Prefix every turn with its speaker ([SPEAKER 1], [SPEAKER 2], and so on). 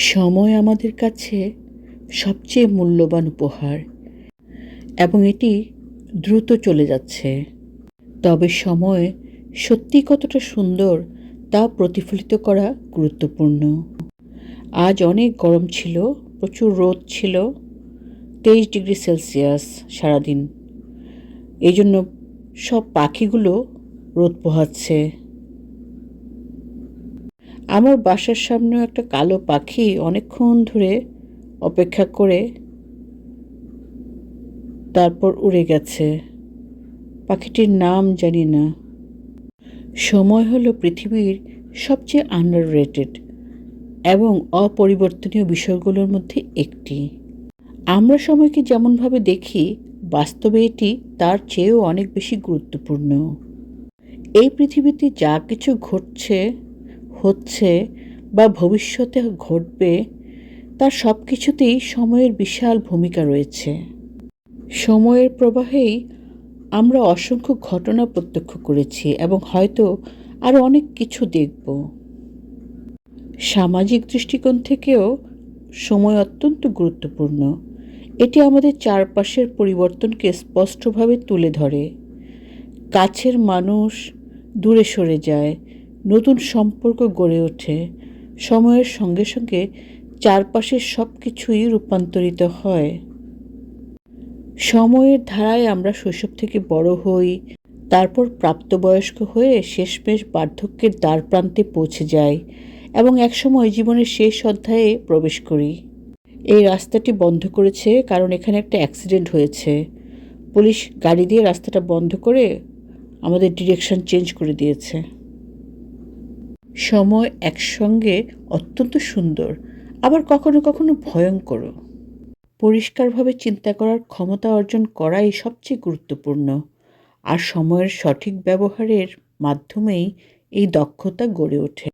[SPEAKER 1] সময় আমাদের কাছে সবচেয়ে মূল্যবান উপহার এবং এটি দ্রুত চলে যাচ্ছে। তবে সময় সত্যি কতটা সুন্দর তা প্রতিফলিত করা গুরুত্বপূর্ণ। আজ অনেক গরম ছিল, প্রচুর রোদ ছিল, 23 ডিগ্রি সেলসিয়াস সারাদিন। এই জন্য সব পাখিগুলো রোদ পোহাচ্ছে। আমার বাসার সামনেও একটা কালো পাখি অনেকক্ষণ ধরে অপেক্ষা করে তারপর উড়ে গেছে। পাখিটির নাম জানি না। সময় হলো পৃথিবীর সবচেয়ে আন্ডাররেটেড এবং অপরিবর্তনীয় বিষয়গুলোর মধ্যে একটি। আমরা সময়কে যেমনভাবে দেখি, বাস্তবে এটি তার চেয়েও অনেক বেশি গুরুত্বপূর্ণ। এই পৃথিবীতে যা কিছু ঘটছে, হচ্ছে বা ভবিষ্যতে ঘটবে, তার সব কিছুতেই সময়ের বিশাল ভূমিকা রয়েছে। সময়ের প্রবাহেই আমরা অসংখ্য ঘটনা প্রত্যক্ষ করেছি এবং হয়তো আরও অনেক কিছু দেখব। সামাজিক দৃষ্টিকোণ থেকেও সময় অত্যন্ত গুরুত্বপূর্ণ। এটি আমাদের চারপাশের পরিবর্তনকে স্পষ্টভাবে তুলে ধরে। কাছের মানুষ দূরে সরে যায়, নতুন সম্পর্ক গড়ে ওঠে। সময়ের সঙ্গে সঙ্গে চারপাশের সব কিছুই রূপান্তরিত হয়। সময়ের ধারায় আমরা শৈশব থেকে বড় হই, তারপর প্রাপ্তবয়স্ক হয়ে শেষমেশ বার্ধক্যের দ্বারপ্রান্তে পৌঁছে যাই এবং একসময় জীবনের শেষ অধ্যায়ে প্রবেশ করি। এই রাস্তাটি বন্ধ করেছে কারণ এখানে একটা অ্যাক্সিডেন্ট হয়েছে। পুলিশ গাড়ি দিয়ে রাস্তাটা বন্ধ করে আমাদের ডিরেকশন চেঞ্জ করে দিয়েছে। সময় একসঙ্গে অত্যন্ত সুন্দর, আবার কখনো কখনো ভয়ঙ্করও। পরিষ্কারভাবে চিন্তা করার ক্ষমতা অর্জন করাই সবচেয়ে গুরুত্বপূর্ণ, আর সময়ের সঠিক ব্যবহারের মাধ্যমেই এই দক্ষতা গড়ে ওঠে।